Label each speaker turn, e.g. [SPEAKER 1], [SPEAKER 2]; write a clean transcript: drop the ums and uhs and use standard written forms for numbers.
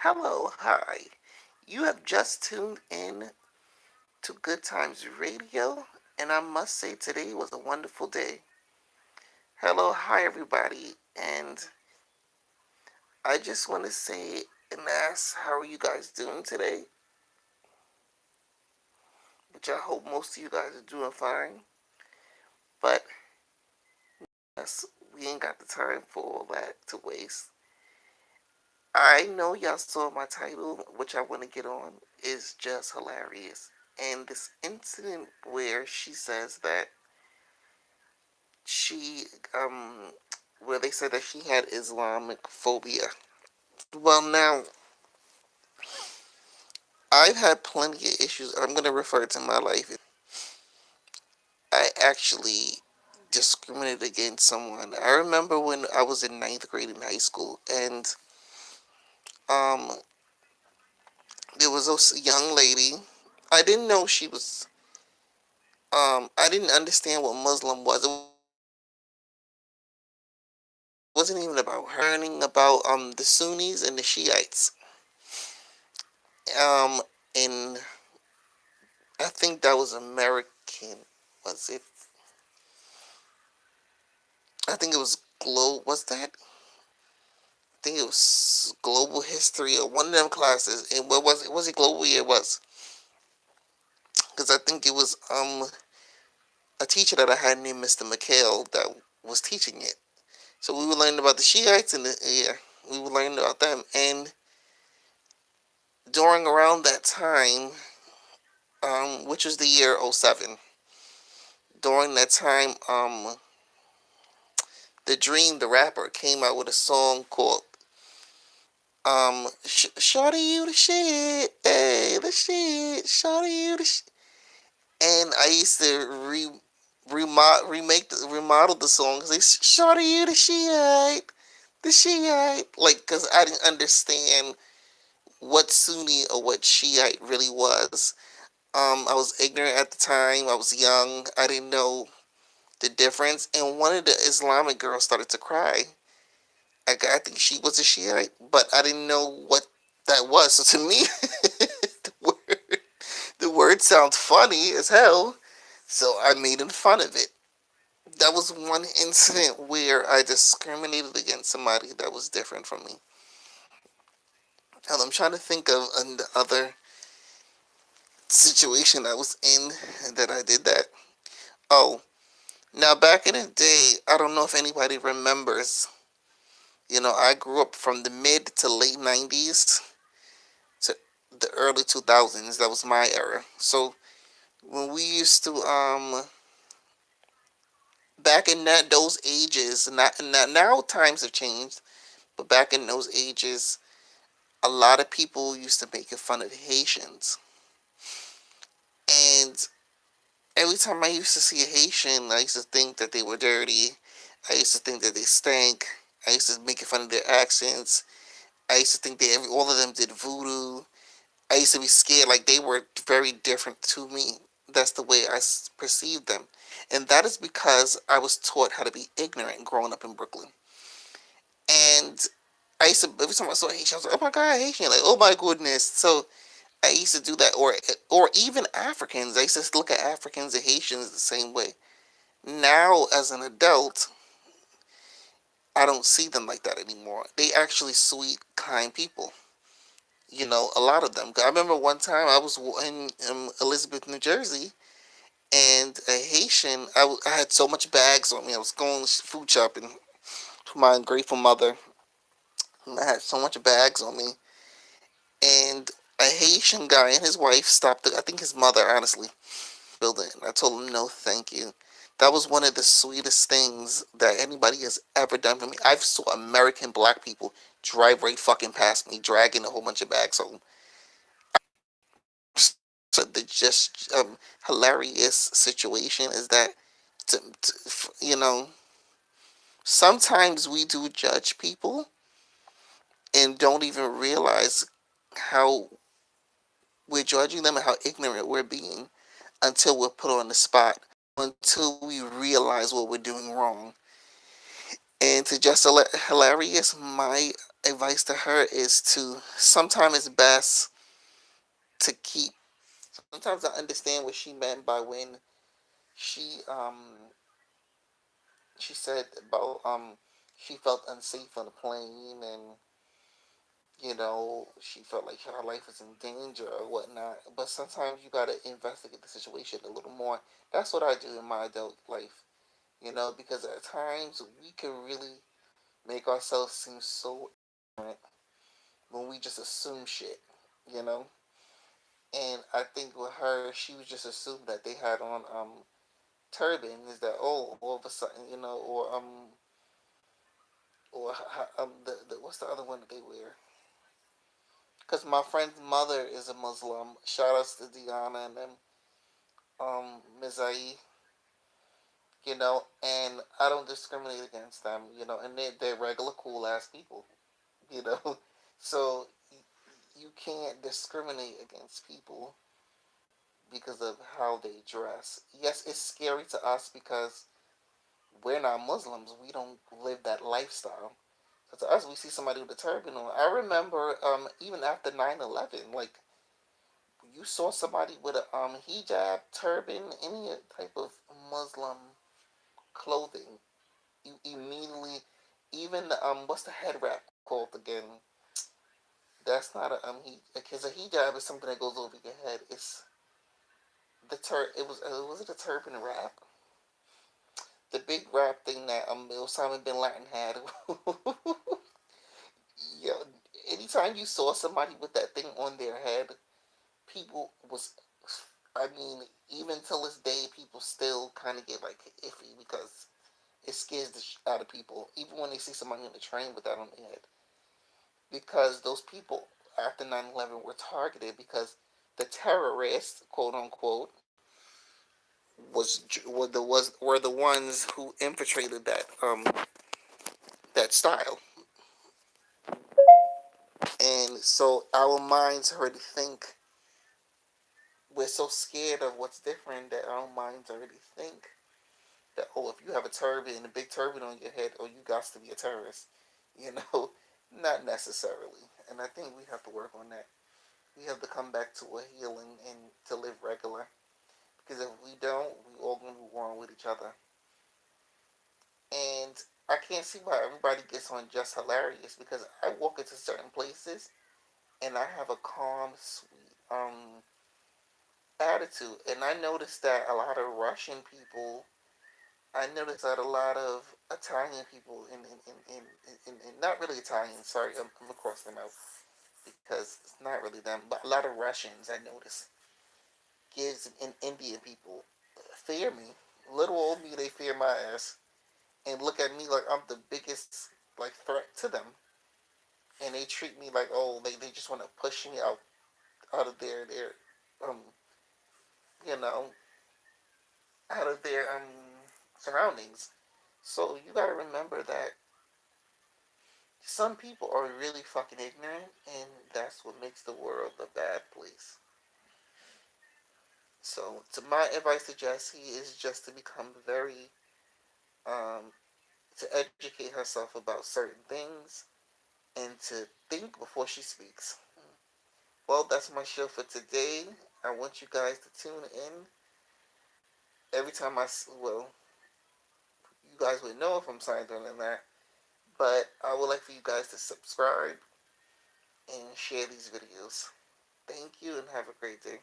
[SPEAKER 1] Hello, hi. You have just tuned in to Good Times Radio, and I must say today was a wonderful day. Hello, hi, everybody, and I just want to say and ask, how are you guys doing today? Which I hope most of you guys are doing fine, but yes, we ain't got the time for all that to waste. I know y'all saw my title, which I want to get on, is Juss Hilarious. And this incident where she says that she where they said that she had Islamic phobia. Well, now I've had plenty of issues. I'm going to refer to my life. I actually discriminated against someone. I remember when I was in ninth grade in high school, and um, there was a young lady. I didn't know she was. I didn't understand what Muslim was. It wasn't even about her. Learning about the Sunnis and the Shiites. Um, in I think that was American. Was it? I think it was Globe. What's that? I think it was Global History or one of them classes. And what was it? Was it Global? Yeah, it was. Because I think it was a teacher that I had named Mr. McHale that was teaching it. So we were learning about the Shiites and we were learning about them. And during around that time, which was the year '07, during that time, the Dream, the rapper, came out with a song called Shorty you the shit, hey, the shit, Shorty you the shit. And I used to remodel the song because they Shorty you the Shiite, like because I didn't understand what Sunni or what Shiite really was. I was ignorant at the time. I was young. I didn't know the difference. And one of the Islamic girls started to cry. I think she was a Shiite, but I didn't know what that was. So to me, the word, the word sounds funny as hell. So I made fun of it. That was one incident where I discriminated against somebody that was different from me. And I'm trying to think of another situation I was in that I did that. Oh, now back in the day, I don't know if anybody remembers. I grew up from the mid to late '90s to the early 2000s. That was my era. So when we used to back in those ages, not now times have changed, but back in those ages, a lot of people used to make fun of Haitians. And every time I used to see a Haitian, I used to think that they were dirty. I used to think that they stank. I used to make fun of their accents. I used to think that all of them did voodoo. I used to be scared, like they were very different to me. That's the way I perceived them. And that is because I was taught how to be ignorant growing up in Brooklyn. And I used to, every time I saw a Haitian, I was like, oh my God, Haitian. Like, oh my goodness. So I used to do that. Or even Africans. I used to look at Africans and Haitians the same way. Now, as an adult, I don't see them like that anymore. They actually sweet, kind people. A lot of them. I remember one time I was in Elizabeth, New Jersey, and a Haitian. I had so much bags on me. I was going food shopping for my ungrateful mother. And I had so much bags on me, and a Haitian guy and his wife stopped. I think his mother, honestly, building. I told him no, thank you. That was one of the sweetest things that anybody has ever done for me. I've saw American black people drive right fucking past me, dragging a whole bunch of bags home. So the just hilarious situation is that to, to, you know sometimes we do judge people and don't even realize how we're judging them and how ignorant we're being until we're put on the spot, until we realize what we're doing wrong. And to just hilarious, my advice to her is to sometimes it's best to keep. Sometimes I understand what she meant by when she she said about she felt unsafe on the plane, and she felt like her life was in danger or whatnot. But sometimes you gotta investigate the situation a little more. That's what I do in my adult life, because at times we can really make ourselves seem so ignorant when we just assume shit, you know. And I think with her, she was just assumed that they had on turban. Is that, oh, all of a sudden, or the what's the other one that they wear? Because my friend's mother is a Muslim. Shout outs to Diana and them, Mizai, and I don't discriminate against them, and they're regular cool ass people, you know. So you can't discriminate against people because of how they dress. Yes, it's scary to us because we're not Muslims. We don't live that lifestyle. So to us, we see somebody with a turban on. I remember even after 9/11, like, you saw somebody with a hijab, turban, any type of Muslim clothing, you immediately, even what's the head wrap called again? That's not because a hijab is something that goes over your head. It's was it a turban wrap? The big wrap thing that Osama bin Laden had. Yo, anytime you saw somebody with that thing on their head, people was, I mean, even till this day, people still kind of get like iffy because it scares the out of people, even when they see somebody on the train with that on their head. Because those people after 9/11 were targeted because the terrorists, quote unquote, were the ones who infiltrated that style, and so our minds already think, we're so scared of what's different that our minds already think that, oh, if you have a turban, a big turban on your head, oh, you got to be a terrorist, you know, not necessarily. And I think we have to work on that. We have to come back to a healing and to live regular, because if we don't, we all gonna be warring with each other. And I can't see why everybody gets on Just Hilarious, because I walk into certain places and I have a calm, sweet attitude. And I noticed that a lot of Russian people, I noticed that a lot of Italian people, not really Italian, sorry, I'm across them out because it's not really them, but a lot of Russians I noticed, gives in Indian people fear me. Little old me, they fear my ass and look at me like I'm the biggest like threat to them, and they treat me like, oh, they just want to push me out of their um you know out of their surroundings. So you gotta remember that some people are really fucking ignorant, and that's what makes the world a bad place. So, to my advice to Jessie is just to become very um, to educate herself about certain things and to think before she speaks. Well, that's my show for today. I want you guys to tune in every time well, you guys would know if I'm signed on or not, but I would like for you guys to subscribe and share these videos. Thank you and have a great day.